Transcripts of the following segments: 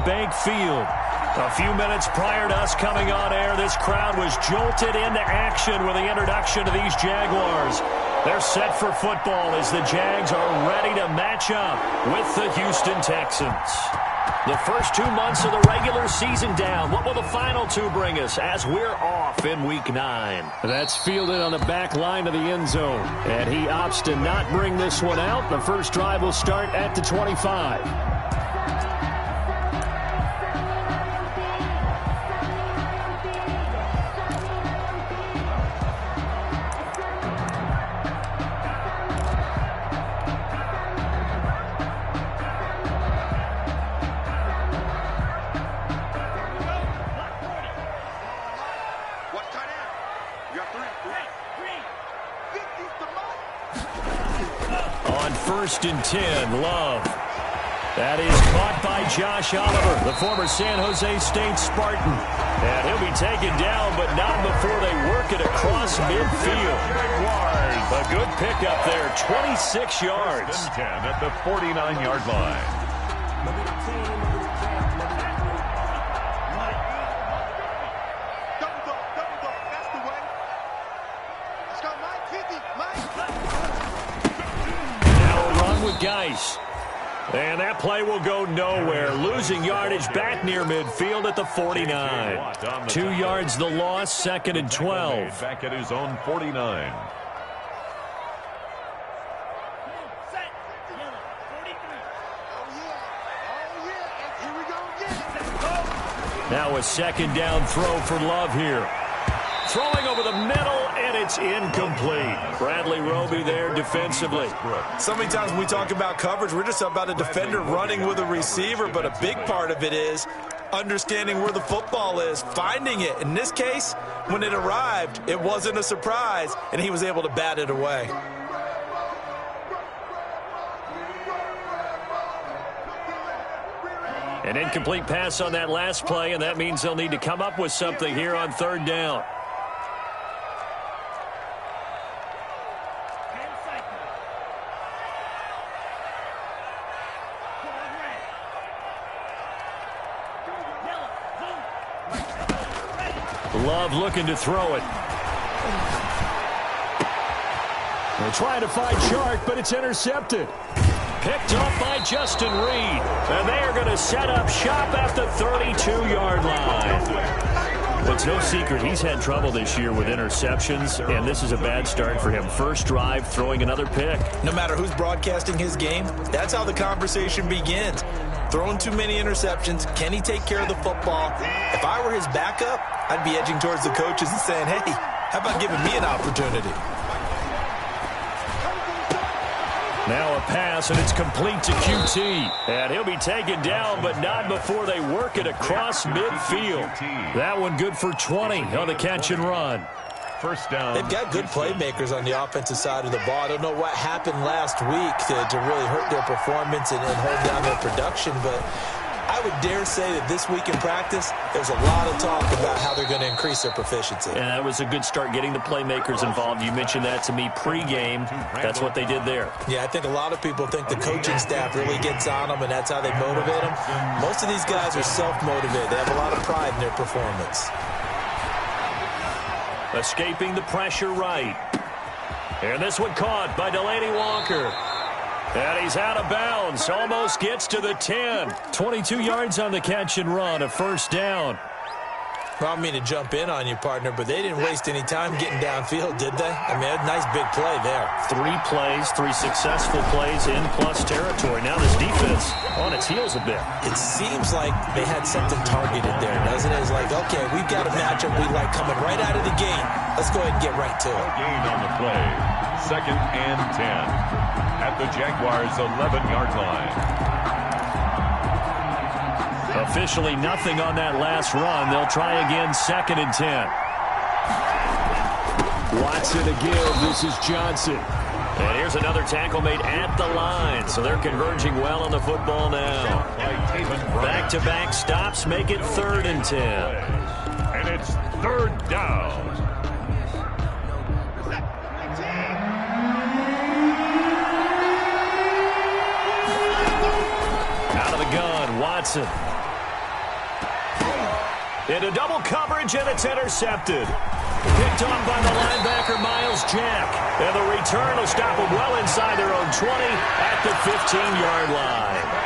Bank Field. A few minutes prior to us coming on air, this crowd was jolted into action with the introduction to these Jaguars. They're set for football as the Jags are ready to match up with the Houston Texans. The first 2 months of the regular season down. What will the final two bring us as we're off in Week 9? That's fielded on the back line of the end zone. And he opts to not bring this one out. The first drive will start at the 25. First and 10, Love. That is caught by Josh Oliver, the former San Jose State Spartan. And he'll be taken down, but not before they work it across midfield. A good pickup there, 26 yards. 10 at the 49-yard line. Geis. And that play will go nowhere. Losing yardage back near midfield at the 49. 2 yards the loss, second and 12. Back at his own 49. Now a second down throw for Love here. Throwing over the middle, and it's incomplete. Bradley Roby there defensively. So many times when we talk about coverage, we're just about a defender running with a receiver, but a big part of it is understanding where the football is, finding it. In this case, when it arrived, it wasn't a surprise, and he was able to bat it away. An incomplete pass on that last play, and that means they'll need to come up with something here on third down. Love looking to throw it. They're trying to find Shark, but it's intercepted. Picked off by Justin Reed. And they are going to set up shop at the 32-yard line. It's no secret he's had trouble this year with interceptions, and this is a bad start for him. First drive, throwing another pick. No matter who's broadcasting his game, that's how the conversation begins. Throwing too many interceptions. Can he take care of the football? If I were his backup, I'd be edging towards the coaches and saying, hey, how about giving me an opportunity? Now a pass, and it's complete to QT. And he'll be taken down, but not before they work it across midfield. That one good for 20 on the catch and run. First down. They've got good playmakers on the offensive side of the ball. I don't know what happened last week to really hurt their performance and hold down their production, but I would dare say that this week in practice, there's a lot of talk about how they're going to increase their proficiency. And that was a good start getting the playmakers involved. You mentioned that to me pregame. That's what they did there. Yeah, I think a lot of people think the coaching staff really gets on them, and that's how they motivate them. Most of these guys are self-motivated. They have a lot of pride in their performance. Escaping the pressure right. And this one caught by Delaney Walker. And he's out of bounds. Almost gets to the 10. 22 yards on the catch and run. A first down. Well, I don't mean to jump in on you, partner, but they didn't waste any time getting downfield, did they? I mean, a nice big play there. 3 plays, 3 successful plays in plus territory. Now this defense on its heels a bit. It seems like they had something targeted there, doesn't it? It's like, okay, we've got a matchup we like coming right out of the gate. Let's go ahead and get right to it. Gain on the play. Second and 10 at the Jaguars' 11-yard line. Officially nothing on that last run. They'll try again, second and 10. Watson to give. This is Johnson. And here's another tackle made at the line. So they're converging well on the football now. Back-to-back stops make it third and 10. And it's third down. Out of the gun, Watson. Into double coverage, and it's intercepted. Picked off by the linebacker, Miles Jack. And the return will stop them well inside their own 20 at the 15-yard line.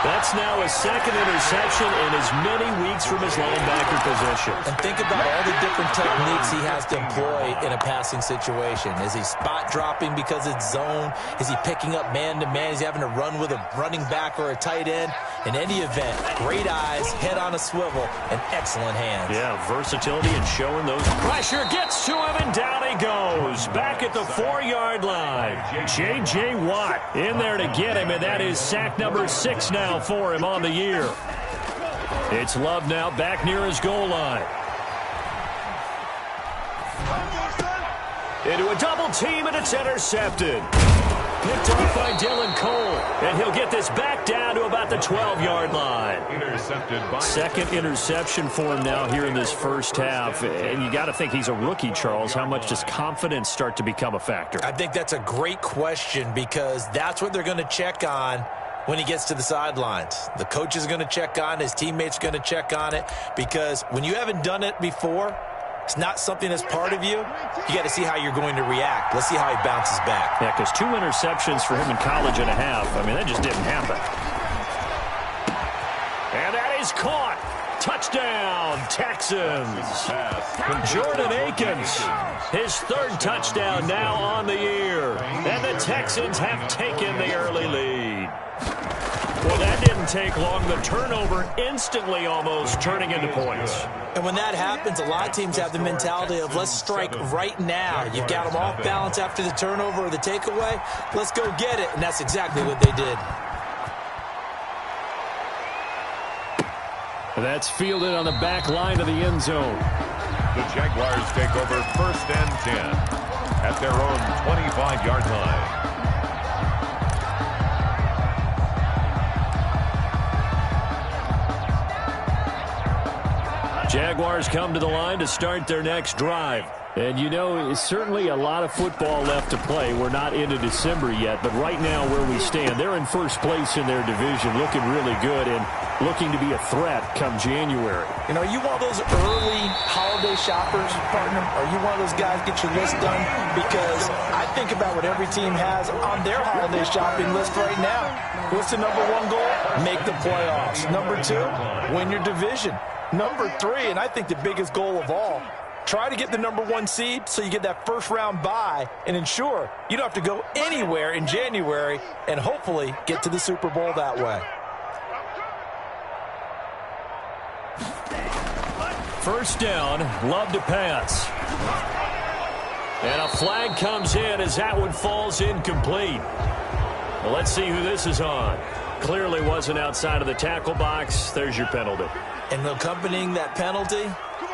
That's now a second interception in as many weeks from his linebacker position. And think about all the different techniques he has to employ in a passing situation. Is he spot dropping because it's zone? Is he picking up man-to-man? Is he having to run with a running back or a tight end? In any event, great eyes, head on a swivel, and excellent hands. Yeah, versatility and showing those. Pressure gets to him, and down he goes. Back at the 4-yard line. J.J. Watt in there to get him, and that is sack number 6 now for him on the year. It's Love now back near his goal line. Into a double team, and it's intercepted. Picked off by Dylan Cole, and he'll get this back down to about the 12-yard line. Intercepted by second interception for him now here in this first half. And you got to think he's a rookie, Charles. How much does confidence start to become a factor? I think that's a great question because that's what they're going to check on when he gets to the sidelines. The coach is going to check on it. His teammates are going to check on it because when you haven't done it before, it's not something that's part of you. You got to see how you're going to react. Let's see how he bounces back. Yeah, because 2 interceptions for him in college and a half. I mean, that just didn't happen. And that is caught. Touchdown, Texans. Jordan Akins, his 3rd touchdown now on the year. And the Texans have taken the early lead. Well, that didn't take long. The turnover instantly almost turning into points. And when that happens, a lot of teams have the mentality of let's strike right now. You've got them off balance after the turnover or the takeaway. Let's go get it. And that's exactly what they did. That's fielded on the back line of the end zone. The Jaguars take over 1st and 10 at their own 25-yard line. Jaguars come to the line to start their next drive. And, you know, certainly a lot of football left to play. We're not into December yet, but right now where we stand, they're in first place in their division, looking really good and looking to be a threat come January. You know, you want those early holiday shoppers, partner? Are you one of those guys get your list done? Because I think about what every team has on their holiday shopping list right now. What's the number 1 goal? Make the playoffs. Number 2, win your division. Number 3, and I think the biggest goal of all, try to get the number 1 seed so you get that first-round bye and ensure you don't have to go anywhere in January and hopefully get to the Super Bowl that way. First down, Love to pass. And a flag comes in as that one falls incomplete. Well, let's see who this is on. Clearly wasn't outside of the tackle box. There's your penalty. And accompanying that penalty,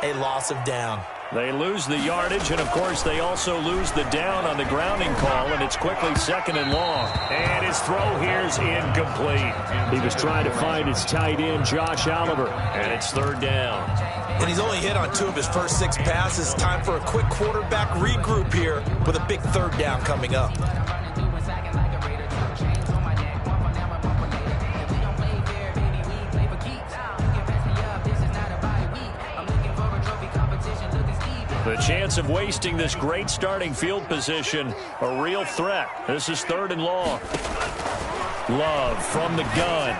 a loss of down. They lose the yardage, and, of course, they also lose the down on the grounding call, and it's quickly 2nd and long. And his throw here is incomplete. He was trying to find his tight end, Josh Oliver, and it's 3rd down. And he's only hit on 2 of his first 6 passes. Time for a quick quarterback regroup here with a big 3rd down coming up. The chance of wasting this great starting field position, a real threat. This is 3rd and long. Love from the gun.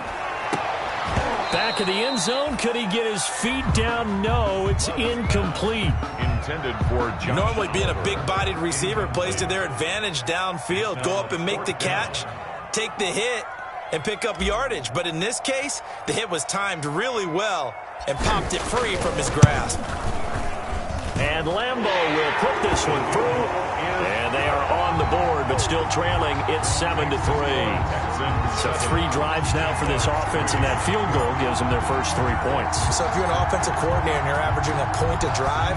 Back of the end zone. Could he get his feet down? No, it's incomplete. Intended for Josh. Normally being a big-bodied receiver plays to their advantage downfield. Go up and make the catch, take the hit, and pick up yardage. But in this case, the hit was timed really well and popped it free from his grasp. And Lambeau will put this one through. And they are on the board, but still trailing. It's 7-3. So 3 drives now for this offense, and that field goal gives them their first 3 points. So if you're an offensive coordinator and you're averaging a point a drive,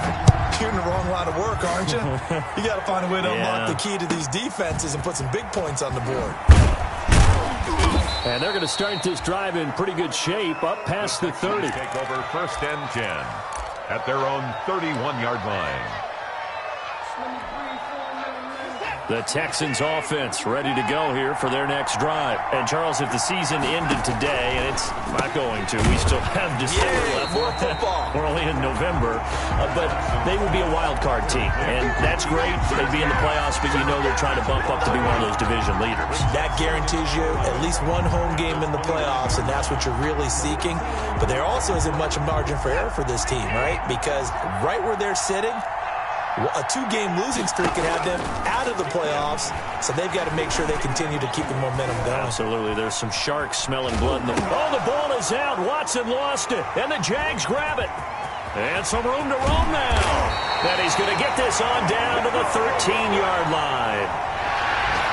you're in the wrong line of work, aren't you? You got to find a way to unlock the key to these defenses and put some big points on the board. And they're going to start this drive in pretty good shape, up past the 30. Take over 1st and 10 at their own 31-yard line. The Texans offense ready to go here for their next drive. And, Charles, if the season ended today, and it's not going to, we still have December left. More football. We're only in November, but they would be a wild card team, and that's great. They'd be in the playoffs, but you know they're trying to bump up to be one of those division leaders. That guarantees you at least one home game in the playoffs, and that's what you're really seeking. But there also isn't much margin for error for this team, right? Because right where they're sitting, a 2-game losing streak could have them out of the playoffs, so they've got to make sure they continue to keep the momentum going. Absolutely. There's some sharks smelling blood in the... Oh, the ball is out. Watson lost it, and the Jags grab it. And some room to roam now. And he's going to get this on down to the 13-yard line.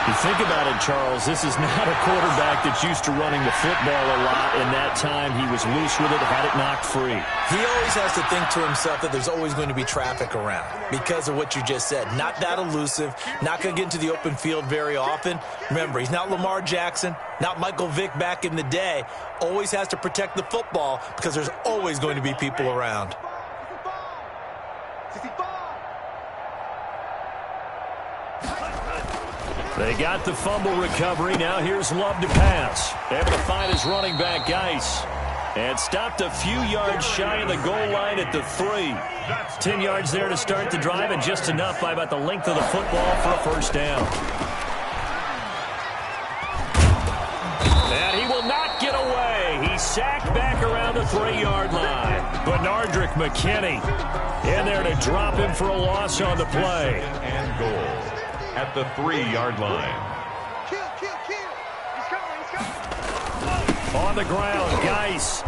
You think about it, Charles, this is not a quarterback that's used to running the football a lot, and that time he was loose with it, had it knocked free. He always has to think to himself that there's always going to be traffic around because of what you just said. Not that elusive, not going to get into the open field very often. Remember, he's not Lamar Jackson, not Michael Vick back in the day. Always has to protect the football because there's always going to be people around. They got the fumble recovery. Now here's Love to pass. Able to find his running back, Geis. And stopped a few yards shy of the goal line at the 3. 10 yards there to start the drive, and just enough by about the length of the football for a first down. And he will not get away. He's sacked back around the 3-yard line. Benardrick McKinney in there to drop him for a loss on the play. And goal at the 3-yard line. On the ground, Geis.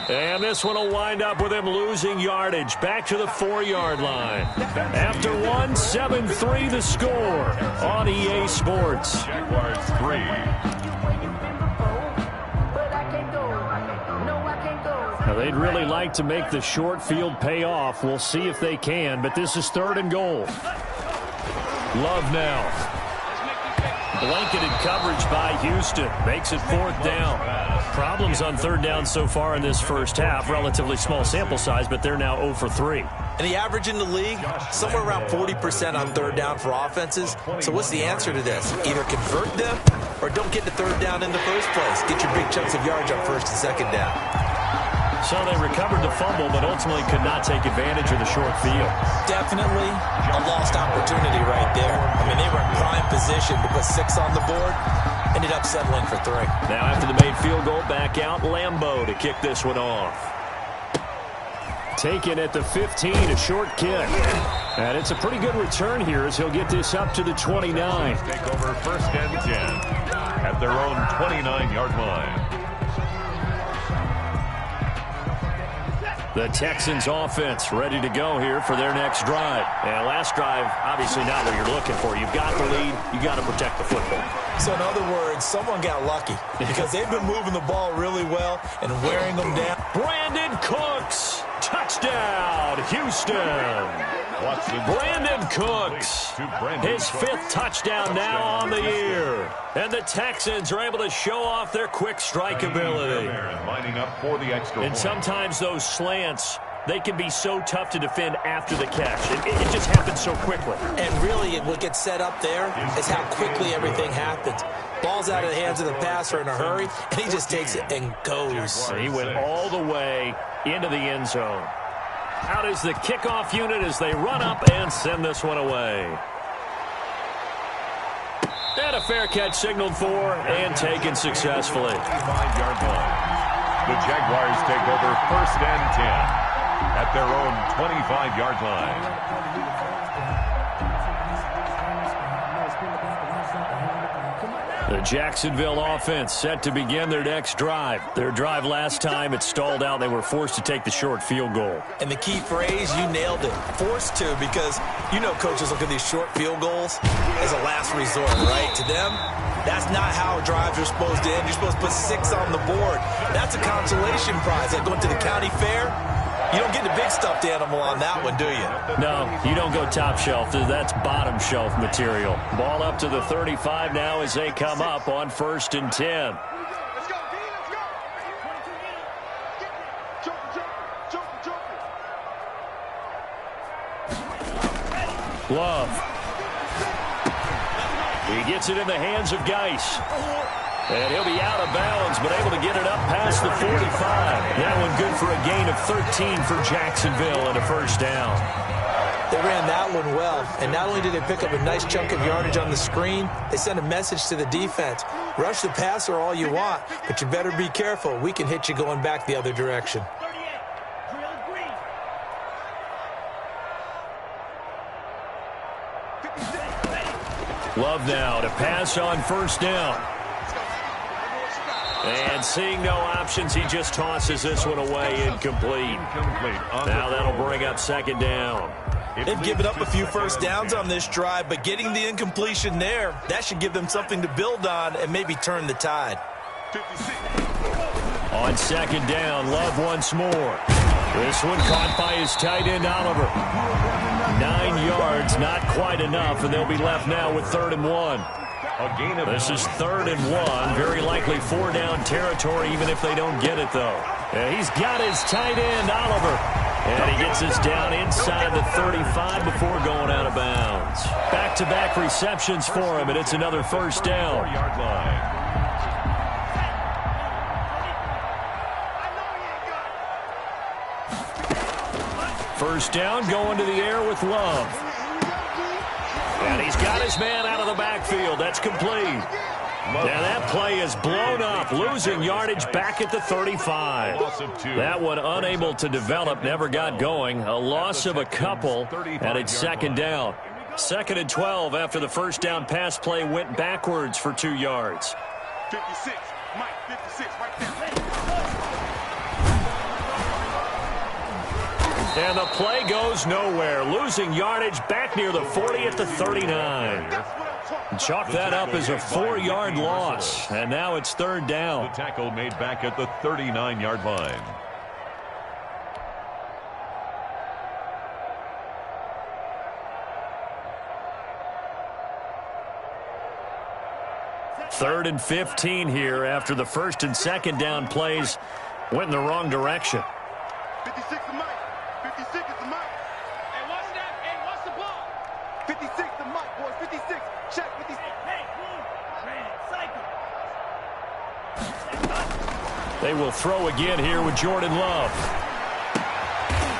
And this one will wind up with him losing yardage. Back to the 4-yard line. After 1, 7-3 the score on EA Sports. Jaguars 3. Now, they'd really like to make the short field pay off. We'll see if they can, but this is 3rd and goal. Love now. Blanketed coverage by Houston. Makes it 4th down. Problems on 3rd down so far in this first half. Relatively small sample size, but they're now 0 for 3. And the average in the league, somewhere around 40% on 3rd down for offenses. So what's the answer to this? Either convert them or don't get to 3rd down in the first place. Get your big chunks of yards on 1st and 2nd down. So they recovered the fumble, but ultimately could not take advantage of the short field. Definitely a lost opportunity right there. I mean, they were in prime position to put 6 on the board. Ended up settling for 3. Now after the made field goal, back out Lambeau to kick this one off. Taken at the 15, a short kick. And it's a pretty good return here as he'll get this up to the 29. Take over 1st and 10 at their own 29-yard line. The Texans offense ready to go here for their next drive. And last drive, obviously not what you're looking for. You've got the lead. You got to protect the football. So in other words, someone got lucky because they've been moving the ball really well and wearing them down. Brandon Cooks, touchdown, Houston. Brandon Cooks, his 5th touchdown now on the year. And the Texans are able to show off their quick strike ability. Lining up for the extra and point. sometimes those slants, they can be so tough to defend after the catch. It just happens so quickly. And really, what gets set up there is how quickly everything happens. Ball's out of the hands of the passer in a hurry, and he just takes it and goes. He went all the way into the end zone. Out is the kickoff unit as they run up and send this one away. And a fair catch signaled for and taken successfully. 5-yard line. The Jaguars take over 1st and 10 at their own 25-yard line. The Jacksonville offense set to begin their next drive. Their drive last time, it stalled out. They were forced to take the short field goal. And the key phrase, you nailed it. Forced to, because you know coaches look at these short field goals as a last resort, right? To them, that's not how drives are supposed to end. You're supposed to put 6 on the board. That's a consolation prize. Like going to the county fair, you don't get the big stuffed animal on that one, do you? No, you don't go top shelf. That's bottom shelf material. Ball up to the 35 now as they come up on 1st and 10. Let's go, D, let's go. Love. He gets it in the hands of Geis. And he'll be out of bounds, but able to get it up past the 45. That one good for a gain of 13 for Jacksonville and a first down. They ran that one well, and not only did they pick up a nice chunk of yardage on the screen, they sent a message to the defense. Rush the passer all you want, but you better be careful. We can hit you going back the other direction. Love now to pass on first down. And seeing no options, he just tosses this one away, incomplete. Now that'll bring up second down. They've given up a few first downs on this drive, but getting the incompletion there, that should give them something to build on and maybe turn the tide. On second down, Love once more. This one caught by his tight end, Oliver. 9 yards, not quite enough, and they'll be left now with 3rd and 1. This is 3rd and 1, very likely 4-down territory, even if they don't get it, though. And he's got his tight end, Oliver. And he gets us down inside the 35 before going out of bounds. Back-to-back receptions for him, and it's another first down. 4-yard line. First down, going to the air with Love. And he's got his man out of the backfield. That's complete. Now that play is blown up, losing yardage back at the 35. That one unable to develop, never got going. A loss of a couple, and it's second down. 2nd and 12 after the first down pass play went backwards for 2 yards. 56, Mike, 56, right there. And the play goes nowhere, losing yardage back near the 40 at the 39. Chalk that up as a 4-yard loss, and now it's 3rd down. The tackle made back at the 39-yard line. Third and 15 here after the 1st and 2nd down plays went in the wrong direction. 56 to Mike. 56 is the Mike. Hey, watch that. Hey, watch the ball. 56 to Mike, boys. 56. Check 56. Hey, They will throw again here with Jordan Love.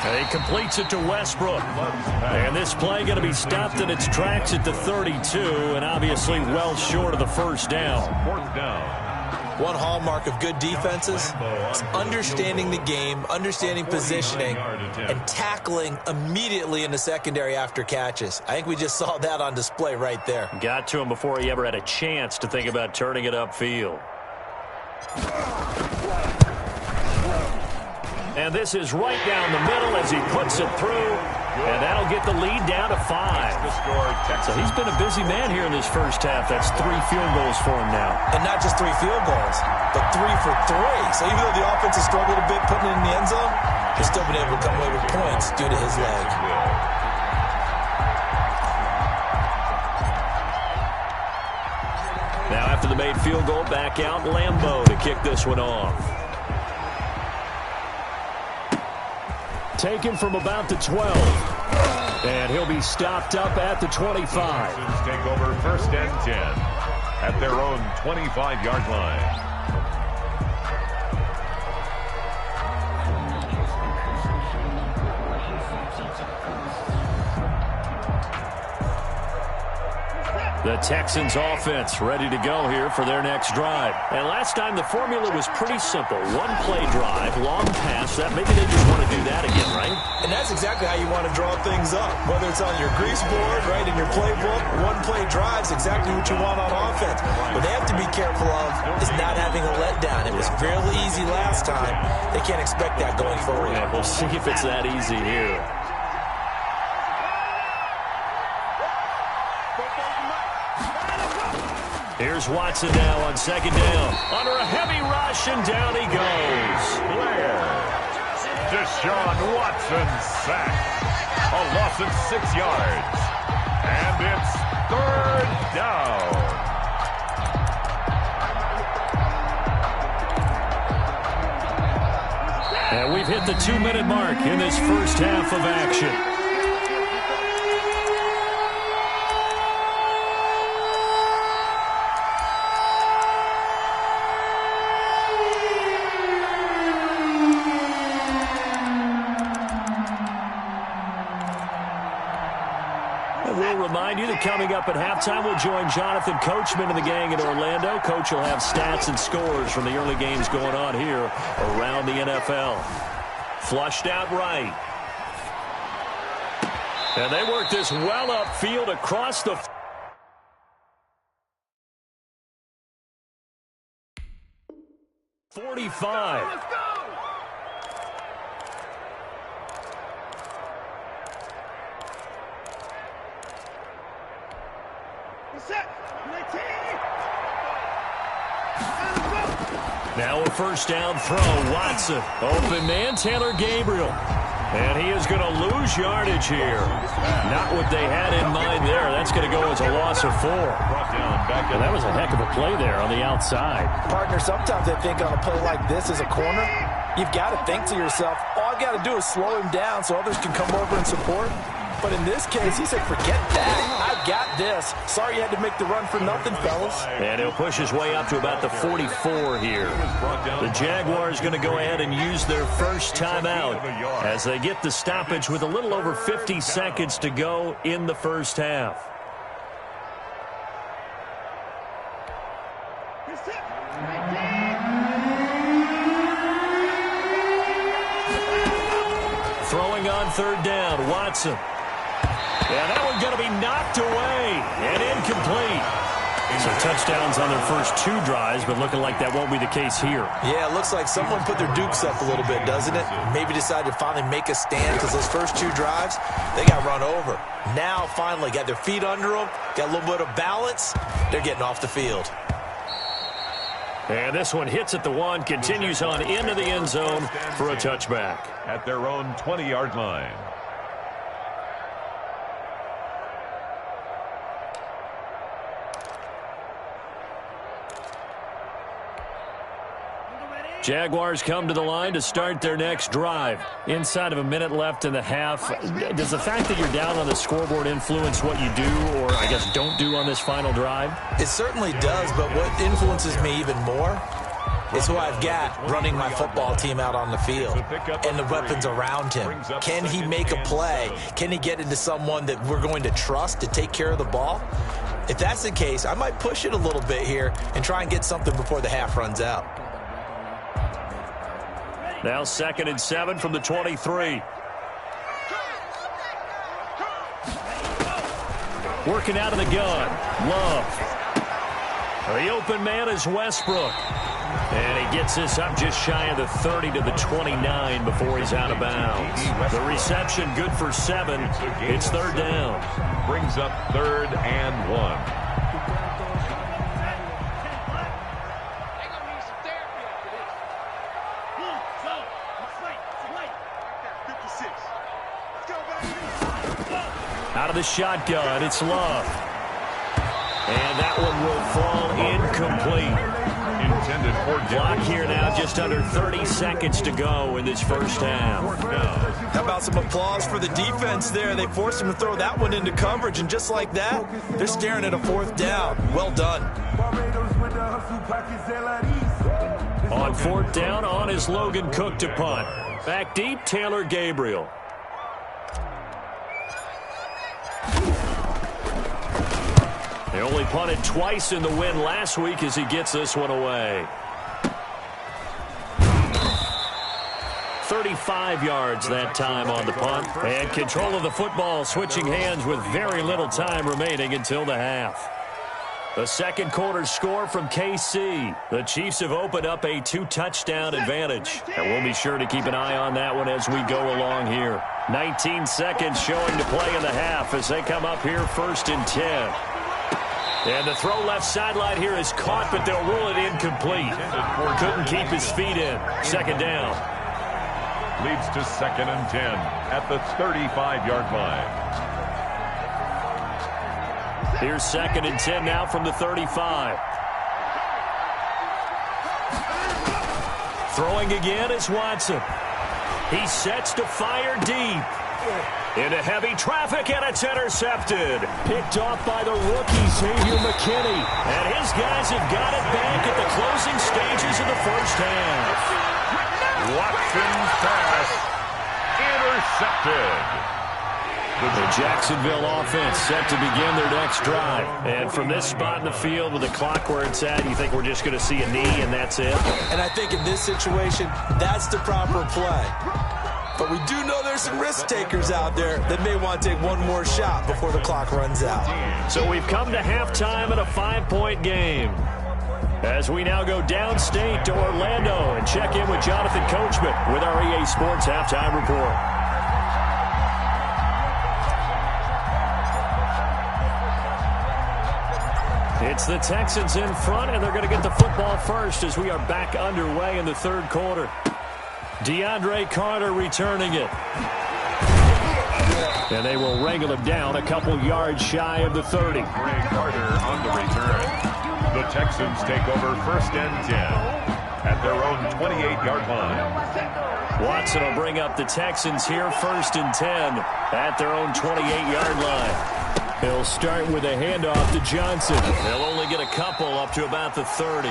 And he completes it to Westbrook. And this play going to be stopped in its tracks at the 32, and obviously well short of the first down. 4th down. One hallmark of good defenses is understanding the game, understanding positioning, and tackling immediately in the secondary after catches. I think we just saw that on display right there. Got to him before he ever had a chance to think about turning it upfield. And this is right down the middle as he puts it through. And that'll get the lead down to 5. So he's been a busy man here in this first half. That's 3 field goals for him now. And not just 3 field goals, but 3 for 3. So even though the offense has struggled a bit putting it in the end zone, he's still been able to come away with points due to his leg. Now after the made field goal, back out Lambeau to kick this one off. Taken from about the 12. And he'll be stopped up at the 25. Take over 1st and 10 at their own 25-yard line. The Texans offense ready to go here for their next drive. And last time the formula was pretty simple. 1-play drive, long pass. That maybe they just want to do that again, right? And that's exactly how you want to draw things up. Whether it's on your grease board, right, in your playbook, 1-play drive's exactly what you want on offense. What they have to be careful of is not having a letdown. It was fairly easy last time. They can't expect that going forward. Yeah, we'll see if it's that easy here. Here's Watson now on 2nd down. Under a heavy rush, and down he goes. Blair. Deshaun Watson sacked. A loss of 6 yards. And it's 3rd down. And we've hit the 2-minute mark in this first half of action. And we'll remind you that coming up at halftime, we'll join Jonathan Coachman and the gang in Orlando. Coach will have stats and scores from the early games going on here around the NFL. Flushed out right. And they work this well upfield across the 45. Let's go! Now a first down throw. Watson. Open man, Taylor Gabriel. And he is going to lose yardage here. Not what they had in mind there. That's going to go as a loss of 4. And that was a heck of a play there on the outside. Partner, sometimes I think on a play like this as a corner, you've got to think to yourself, all I've got to do is slow him down so others can come over and support. But in this case, he said, forget that. I've got this. Sorry you had to make the run for nothing, fellas. And he'll push his way up to about the 44 here. The Jaguars going to go ahead and use their first timeout as they get the stoppage with a little over 50 seconds to go in the first half. Throwing on third down, Watson. And that one's going to be knocked away and incomplete. So touchdowns on their first 2 drives, but looking like that won't be the case here. Yeah, it looks like someone put their dukes up a little bit, doesn't it? Maybe decided to finally make a stand because those first 2 drives, they got run over. Now, finally, got their feet under them, got a little bit of balance. They're getting off the field. And this one hits at the 1, continues on into the end zone for a touchback. At their own 20-yard line. Jaguars come to the line to start their next drive. Inside of a minute left in the half, does the fact that you're down on the scoreboard influence what you do or, I guess, don't do on this final drive? It certainly does, but what influences me even more is who I've got running my football team out on the field and the weapons around him. Can he make a play? Can he get into someone that we're going to trust to take care of the ball? If that's the case, I might push it a little bit here and try and get something before the half runs out. Now 2nd and 7 from the 23. Working out of the gun. Love. The open man is Westbrook. And he gets this up just shy of the 30 to the 29 before he's out of bounds. The reception good for 7. It's third down. Brings up 3rd and 1. Out of the shotgun, it's Love. And that one will fall incomplete. Intended for Clock here now, just under 30 seconds to go in this first half. How about some applause for the defense there? They forced him to throw that one into coverage, and just like that, they're staring at a 4th down. Well done. On 4th down, on is Logan Cook to punt. Back deep, Taylor Gabriel. They only punted twice in the win last week as he gets this one away. 35 yards that time on the punt. And control of the football, switching hands with very little time remaining until the half. The second quarter score from KC. The Chiefs have opened up a 2-touchdown advantage. And we'll be sure to keep an eye on that one as we go along here. 19 seconds showing to play in the half as they come up here 1st and 10. And the throw left sideline here is caught, but they'll rule it incomplete. Couldn't keep his feet in. 2nd down. Leads to 2nd and 10 at the 35-yard line. Here's 2nd and 10 now from the 35. Throwing again is Watson. He sets to fire deep. Into heavy traffic, and it's intercepted. Picked off by the rookie, Xavier McKinney. And his guys have got it back at the closing stages of the first half. Watson's pass intercepted. The Jacksonville offense set to begin their next drive. And from this spot in the field with the clock where it's at, you think we're just going to see a knee and that's it? And I think in this situation, that's the proper play. But we do know there's some risk takers out there that may want to take one more shot before the clock runs out. So we've come to halftime in a 5-point game. As we now go downstate to Orlando and check in with Jonathan Coachman with our EA Sports Halftime Report. It's the Texans in front, and they're going to get the football first as we are back underway in the third quarter. DeAndre Carter returning it. And they will wrangle him down a couple yards shy of the 30. DeAndre Carter on the return. The Texans take over 1st and 10 at their own 28-yard line. Watson will bring up the Texans here 1st and 10 at their own 28-yard line. He'll start with a handoff to Johnson. They'll only get a couple up to about the 30.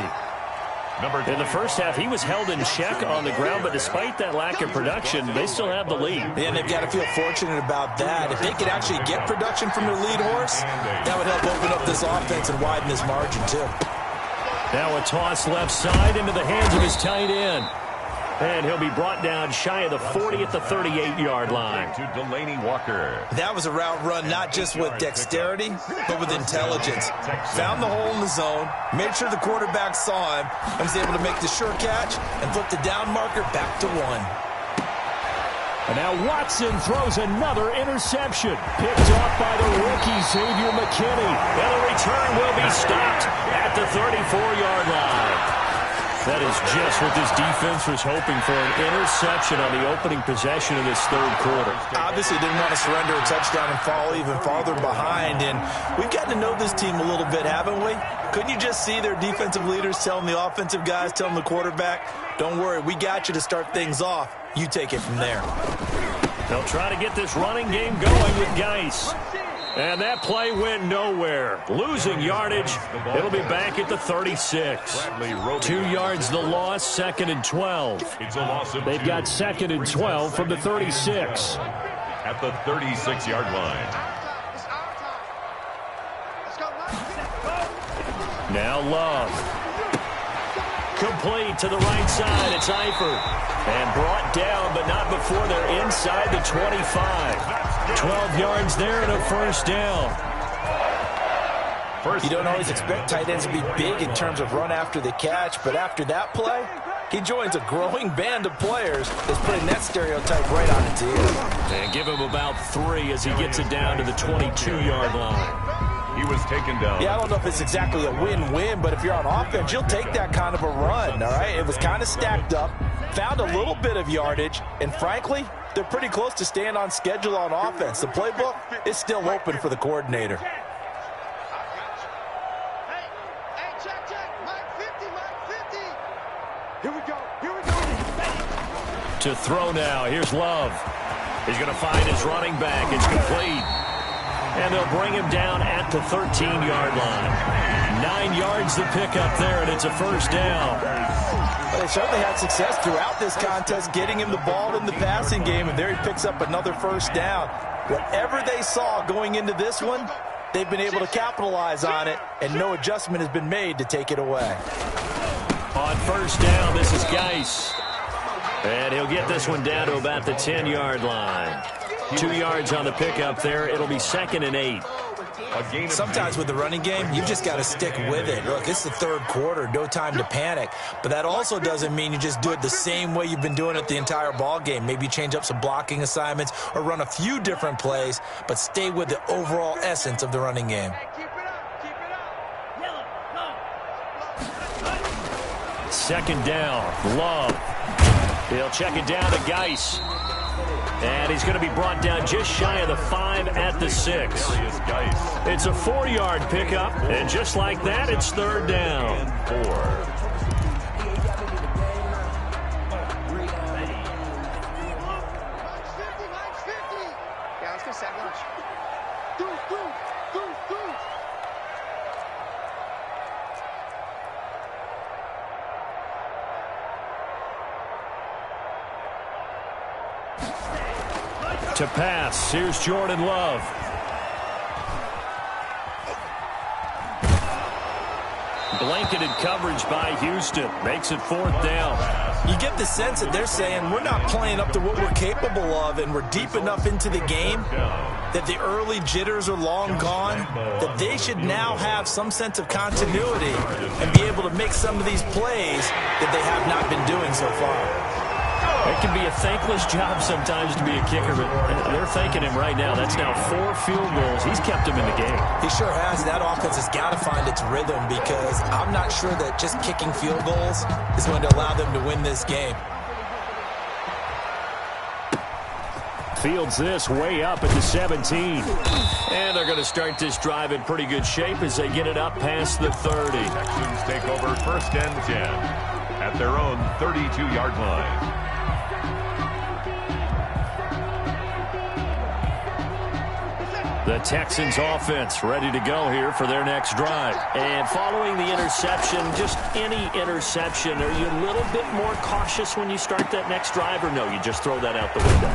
In the first half, he was held in check on the ground, but despite that lack of production, they still have the lead. And they've got to feel fortunate about that. If they could actually get production from their lead horse, that would help open up this offense and widen this margin, too. Now a toss left side into the hands of his tight end. And he'll be brought down shy of the 40 at the 38-yard line. To Delaney Walker. That was a route run not just with dexterity, but with intelligence. Found the hole in the zone, made sure the quarterback saw him, and was able to make the sure catch and flip the down marker back to 1. And now Watson throws another interception. Picked off by the rookie, Xavier McKinney. And the return will be stopped at the 34-yard line. That is just what this defense was hoping for, an interception on the opening possession of this third quarter. Obviously didn't want to surrender a touchdown and fall even farther behind, and we've gotten to know this team a little bit, haven't we? Couldn't you just see their defensive leaders telling the offensive guys, telling the quarterback, don't worry, we got you to start things off. You take it from there. They'll try to get this running game going with Geis. And that play went nowhere. Losing yardage. It'll be back at the 36. 2 yards the loss, 2nd and 12. They've got 2nd and 12 from the 36. At the 36-yard line. Now Love. Complete to the right side. It's Eifert. And brought down, but not before they're inside the 25. 12 yards there and a first down. You don't always expect tight ends to be big in terms of run after the catch, but after that play, he joins a growing band of players that's putting that stereotype right on its ear. And give him about 3 as he gets it down to the 22-yard line. He was taken down. Yeah, I don't know if it's exactly a win-win, but if you're on offense, you'll take that kind of a run, all right? It was kind of stacked up, found a little bit of yardage, and frankly, they're pretty close to staying on schedule on offense. The playbook is still open for the coordinator. Here we go. Here we go. To throw now. Here's Love. He's going to find his running back. It's complete. And they'll bring him down at the 13-yard line. 9 yards the pickup there, and it's a first down. Well, they certainly had success throughout this contest getting him the ball in the passing game, and there he picks up another first down. Whatever they saw going into this one, they've been able to capitalize on it, and no adjustment has been made to take it away. On first down, this is Geis. And he'll get this one down to about the 10-yard line. 2 yards on the pickup there. It'll be 2nd and 8. Sometimes with the running game, you've just got to stick with it. Look, it's the third quarter, no time to panic. But that also doesn't mean you just do it the same way you've been doing it the entire ball game. Maybe change up some blocking assignments or run a few different plays, but stay with the overall essence of the running game. Second down, Love. He'll check it down to Geis. And he's going to be brought down just shy of the 5 at the 6. It's a 4-yard pickup, and just like that, it's third down. 4. To pass, here's Jordan Love. Blanketed coverage by Houston. Makes it 4th down. You get the sense that they're saying we're not playing up to what we're capable of, and we're deep enough into the game that the early jitters are long gone, that they should now have some sense of continuity and be able to make some of these plays that they have not been doing so far. It can be a thankless job sometimes to be a kicker, but they're thanking him right now. That's now 4 field goals. He's kept him in the game. He sure has. That offense has got to find its rhythm, because I'm not sure that just kicking field goals is going to allow them to win this game. Fields this way up at the 17. And they're going to start this drive in pretty good shape as they get it up past the 30. Texans take over 1st and 10 at their own 32-yard line. The Texans offense ready to go here for their next drive. And following the interception, just any interception, are you a little bit more cautious when you start that next drive, or no, you just throw that out the window?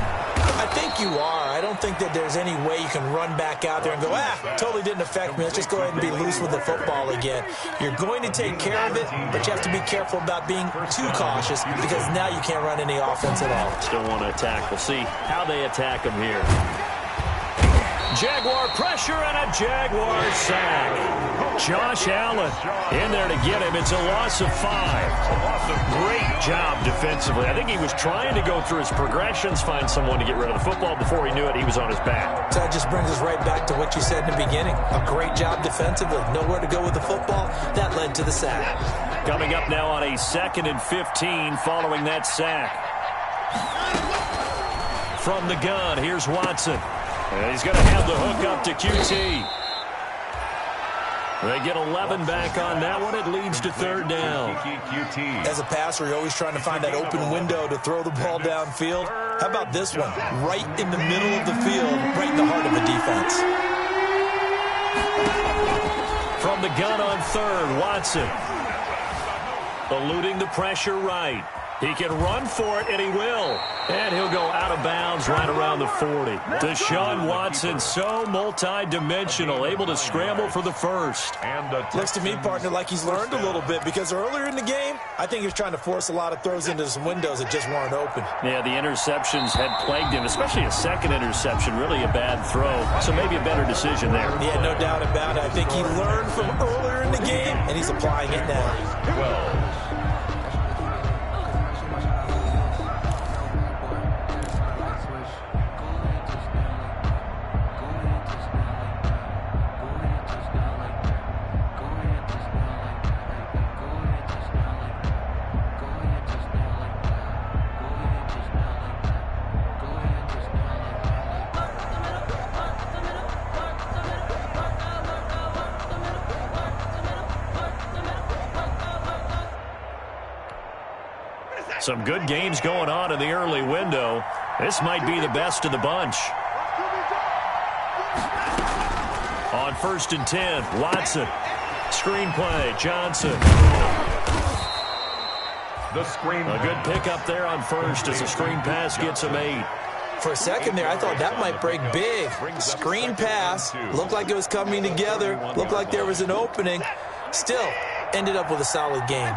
I think you are. I don't think that there's any way you can run back out there and go, totally didn't affect me. Let's just go ahead and be loose with the football again. You're going to take care of it, but you have to be careful about being too cautious, because now you can't run any offense at all. Still want to attack. We'll see how they attack them here. Jaguar pressure and a Jaguar sack. Josh Allen in there to get him. It's a loss of 5. Great job defensively. I think he was trying to go through his progressions, find someone to get rid of the football. Before he knew it, he was on his back. So that just brings us right back to what you said in the beginning. A great job defensively. Nowhere to go with the football. That led to the sack. Coming up now on a 2nd and 15 following that sack. From the gun, here's Watson. And he's going to have the hook up to QT. They get 11 back on that one. It leads to 3rd down. As a passer, you're always trying to find that open window to throw the ball downfield. How about this one? Right in the middle of the field, right in the heart of the defense. From the gun on 3rd, Watson. Eluding the pressure right. He can run for it, and he will. And he'll go out of bounds right around the 40. Deshaun Watson, so multi-dimensional, able to scramble for the 1st. Looks to me, partner, like he's learned a little bit, because earlier in the game, I think he was trying to force a lot of throws into some windows that just weren't open. Yeah, the interceptions had plagued him, especially a 2nd interception, really a bad throw. So maybe a better decision there. Yeah, no doubt about it. I think he learned from earlier in the game, and he's applying it now. 12. Some good games going on in the early window. This might be the best of the bunch. On 1st and 10, Watson. Screenplay, Johnson. The screen. A good pickup there on 1st as a screen pass gets him 8. For a second there, I thought that might break big. Screen pass. Looked like it was coming together. Looked like there was an opening. Still, ended up with a solid game.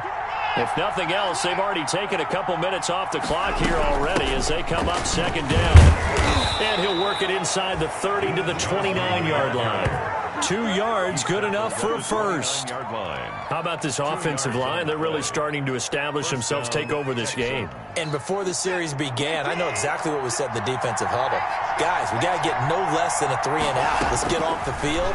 If nothing else, they've already taken a couple minutes off the clock here already as they come up 2nd down. And he'll work it inside the 30 to the 29-yard line. 2 yards, good enough for a 1st. How about this offensive line? They're really starting to establish themselves, take over this game. And before the series began, I know exactly what was said in the defensive huddle. Guys, we got to get no less than a 3-and-out. Let's get off the field.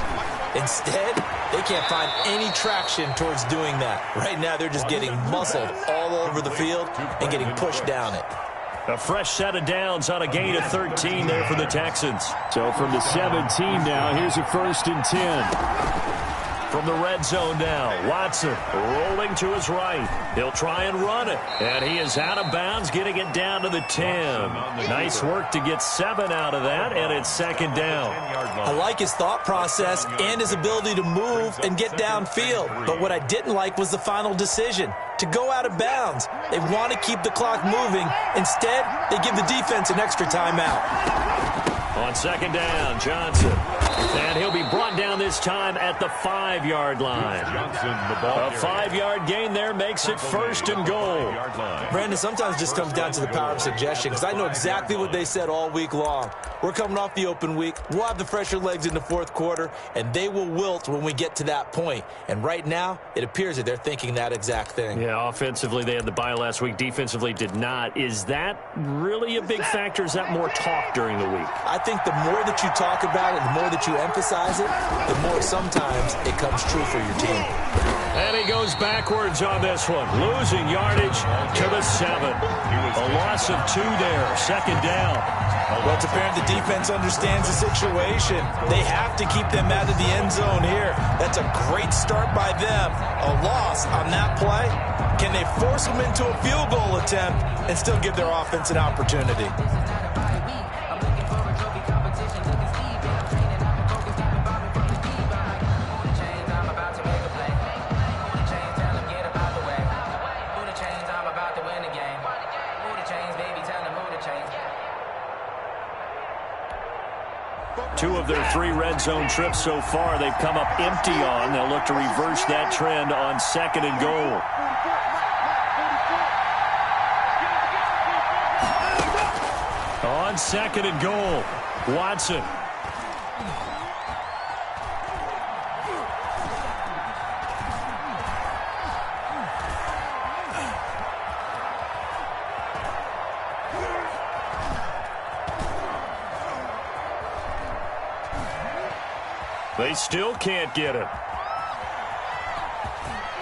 Instead, they can't find any traction towards doing that. Right now, they're just getting muscled all over the field and getting pushed down it. A fresh set of downs on a gain of 13 there for the Texans. So from the 17 now, here's a 1st and 10. From the red zone now, Watson rolling to his right. He'll try and run it. And he is out of bounds, getting it down to the 10. Nice work to get 7 out of that, and it's 2nd down. I like his thought process and his ability to move and get downfield. But what I didn't like was the final decision, to go out of bounds. They want to keep the clock moving. Instead, they give the defense an extra timeout. On second down, Johnson. And he'll be brought down this time at the 5-yard line. Johnson, the ball. A 5-yard gain there makes it 1st and goal. Brandon, sometimes it just comes down to the power of suggestion, because I know exactly what they said all week long. We're coming off the open week. We'll have the fresher legs in the 4th quarter, and they will wilt when we get to that point. And right now, it appears that they're thinking that exact thing. Yeah, offensively, they had the bye last week. Defensively, did not. Is that really a big factor? Is that more talk during the week? I think the more that you talk about it, the more that you emphasize it, the more sometimes it comes true for your team. And he goes backwards on this one, losing yardage to the 7. A loss of 2 there, 2nd down. Well, it's apparent the defense understands the situation. They have to keep them out of the end zone here. That's a great start by them. A loss on that play. Can they force them into a field goal attempt and still give their offense an opportunity? Two of their 3 red zone trips so far, they've come up empty on. They'll look to reverse that trend on 2nd and goal. On 2nd and goal, Watson. They still can't get him.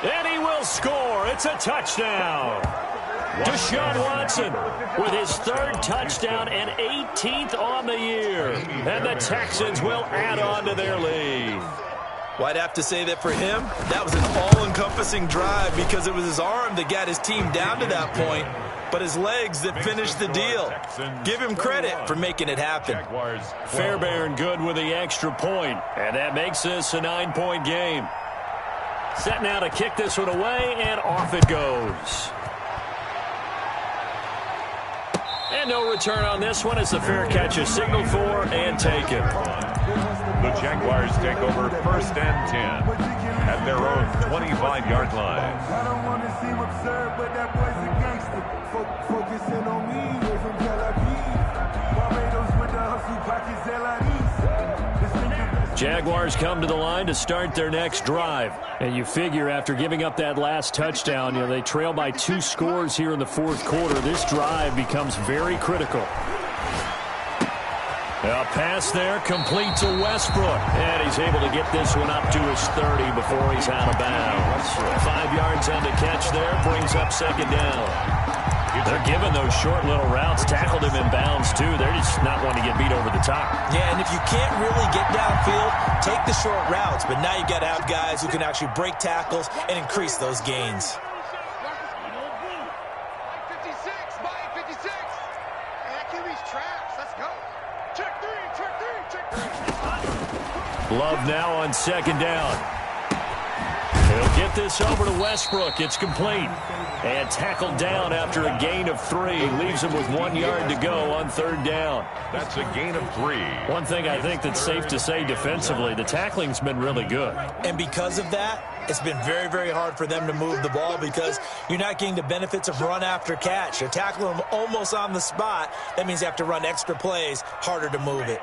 And he will score. It's a touchdown. Deshaun Watson with his 3rd touchdown and 18th on the year. And the Texans will add on to their lead. Well, I'd have to say that for him, that was an all-encompassing drive because it was his arm that got his team down to that point, but his legs that finished the deal. Give him credit for making it happen. Fairbairn good with the extra point, and that makes this a 9-point game. Set now to kick this one away, and off it goes. And no return on this one as the fair catch is signaled for and taken. The Jaguars take over 1st and 10 at their own 25-yard line. I don't want to seem absurd, but that boy's a gangster. Focusing on me, we're from Tel Aviv. Barbados with the hustle, pockets Jaguars come to the line to start their next drive. And you figure after giving up that last touchdown, they trail by 2 scores here in the 4th quarter. This drive becomes very critical. A pass there, complete to Westbrook. And he's able to get this one up to his 30 before he's out of bounds. 5 yards on the catch there, brings up 2nd down. They're giving those short little routes, tackled him in bounds too. They're just not wanting to get beat over the top. Yeah, and if you can't really get downfield, take the short routes. But now you got to have guys who can actually break tackles and increase those gains. Love now on 2nd down. He'll get this over to Westbrook. It's complete. And tackled down after a gain of 3. Leaves him with 1 yard to go on 3rd down. That's a gain of 3. One thing I think that's safe to say defensively, the tackling's been really good. And because of that, it's been very, very hard for them to move the ball because you're not getting the benefits of run after catch. You're tackling them almost on the spot. That means you have to run extra plays, harder to move it.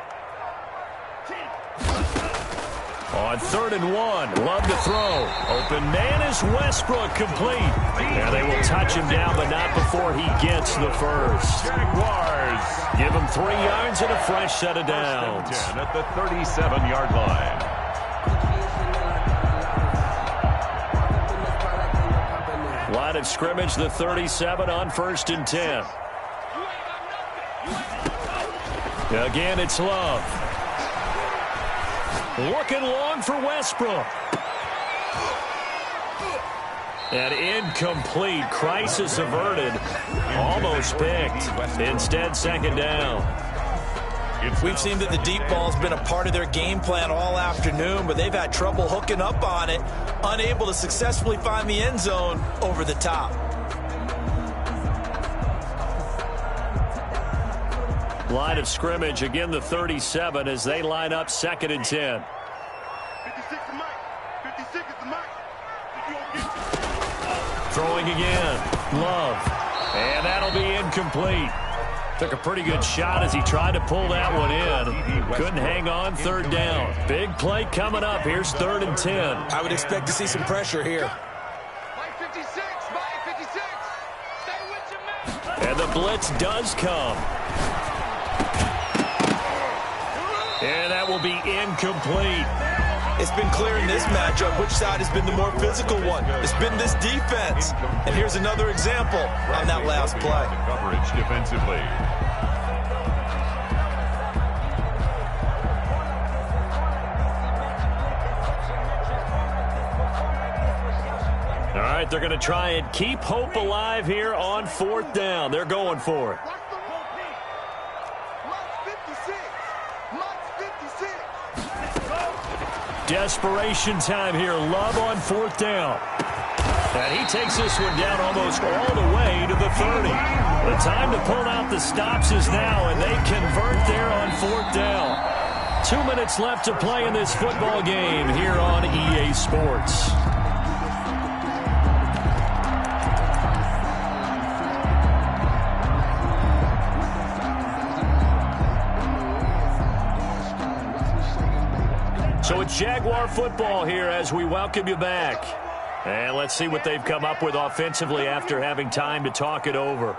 On 3rd and 1, Love to throw. Open man is Westbrook, complete. And they will touch him down, but not before he gets the first. Jaguars give him 3 yards and a fresh set of downs. At the 37-yard line. Line of scrimmage, the 37 on 1st and 10. Again, it's Love. Looking long for Westbrook. And incomplete. Crisis averted. Almost picked. Instead, 2nd down. We've seen that the deep ball's been a part of their game plan all afternoon, but they've had trouble hooking up on it, unable to successfully find the end zone over the top. line of scrimmage. Again, the 37 as they line up 2nd and 10. 56 is Mike. 56 is the Mike. Throwing again. Love. And that'll be incomplete. Took a pretty good shot as he tried to pull that one in. Couldn't hang on. 3rd down. Big play coming up. Here's 3rd and 10. I would expect to see some pressure here. Mike 56. Mike 56. Stay with your man. And the blitz does come. And that will be incomplete. It's been clear in this matchup which side has been the more physical one. It's been this defense. And here's another example on that last play. Coverage defensively. All right, they're going to try and keep hope alive here on 4th down. They're going for it. Desperation time here. Love on 4th down. And he takes this one down almost all the way to the 30. The time to pull out the stops is now, and they convert there on 4th down. 2 minutes left to play in this football game here on EA Sports. So it's Jaguar football here as we welcome you back. And let's see what they've come up with offensively after having time to talk it over.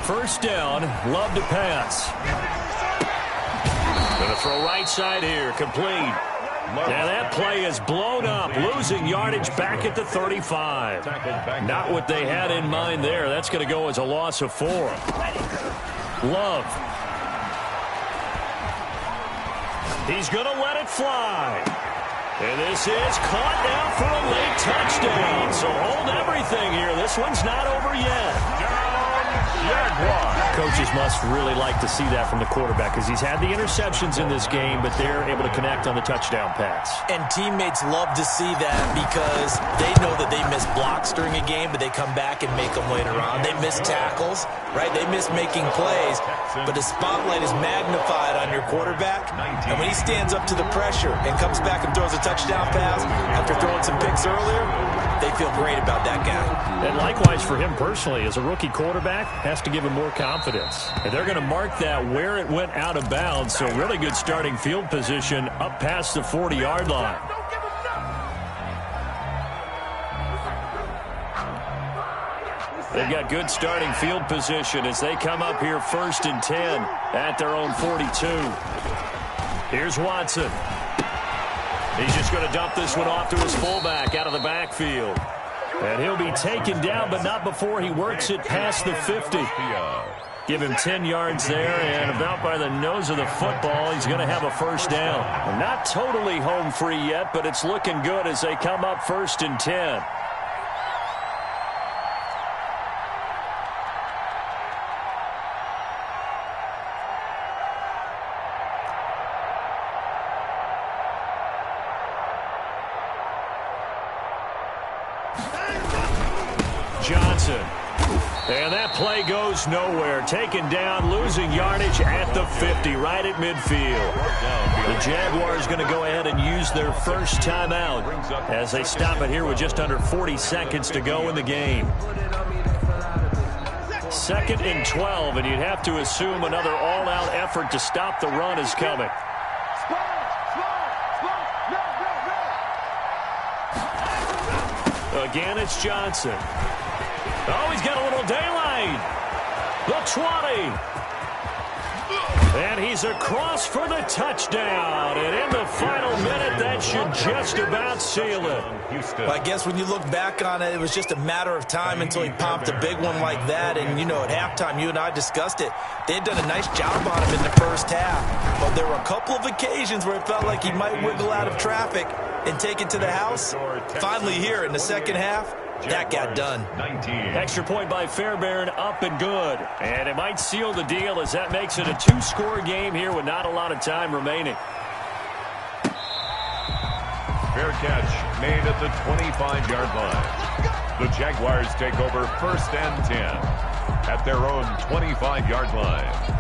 1st down, Love to pass. Going to throw right side here, complete. Now that play is blown up, losing yardage back at the 35. Not what they had in mind there. That's going to go as a loss of 4. Love. He's going to let it fly. And this is caught now for a late touchdown. So hold everything here. This one's not over yet. Jaguar. Coaches must really like to see that from the quarterback because he's had the interceptions in this game, but they're able to connect on the touchdown pass. And teammates love to see that because they know that they miss blocks during a game, but they come back and make them later on. They miss tackles, right? They miss making plays, but the spotlight is magnified on your quarterback. And when he stands up to the pressure and comes back and throws a touchdown pass after throwing some picks earlier, they feel great about that guy. And likewise for him personally, as a rookie quarterback, has to give him more confidence. And they're going to mark that where it went out of bounds, so really good starting field position up past the 40-yard line. They've got good starting field position as they come up here 1st and 10 at their own 42. Here's Watson. He's just going to dump this one off to his fullback out of the backfield. And he'll be taken down, but not before he works it past the 50. Give him 10 yards there, and about by the nose of the football, he's going to have a 1st down. Not totally home free yet, but it's looking good as they come up 1st and 10. Johnson. And that play goes nowhere. Taken down, losing yardage at the 50, right at midfield. The Jaguars going to go ahead and use their first timeout as they stop it here with just under 40 seconds to go in the game. 2nd and 12, and you'd have to assume another all-out effort to stop the run is coming. Again, it's Johnson. Oh, he's got a little daylight. The 20. And he's across for the touchdown. And in the final minute, that should just about seal it. Well, I guess when you look back on it, it was just a matter of time until he popped a big one like that. And, you know, at halftime, you and I discussed it. They had done a nice job on him in the first half. But there were a couple of occasions where it felt like he might wiggle out of traffic and take it to the house. Finally here in the second half, that got done. Extra point by Fairbairn, up and good. And it might seal the deal as that makes it a 2-score game here with not a lot of time remaining. Fair catch made at the 25-yard line. The Jaguars take over 1st and 10. at their own 25-yard line.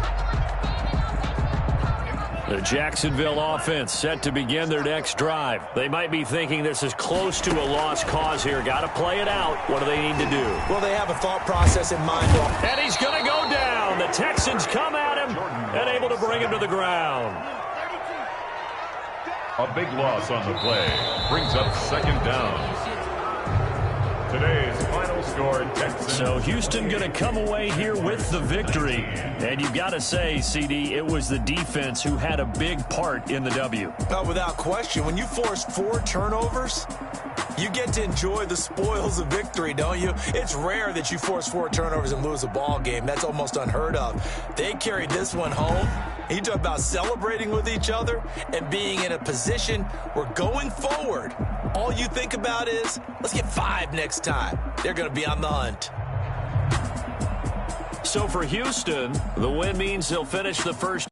The Jacksonville offense set to begin their next drive. They might be thinking this is close to a lost cause here. Got to play it out. What do they need to do? Well, they have a thought process in mind. And he's going to go down. The Texans come at him and able to bring him to the ground. A big loss on the play brings up second down. Today's final score, Texans. So Houston going to come away here with the victory. And you've got to say, CD, it was the defense who had a big part in the W. Well, without question, when you force 4 turnovers, you get to enjoy the spoils of victory, don't you? It's rare that you force 4 turnovers and lose a ball game. That's almost unheard of. They carried this one home. You talk about celebrating with each other and being in a position where going forward, all you think about is, let's get 5 next time. They're going to be on the hunt. So for Houston, the win means they'll finish the first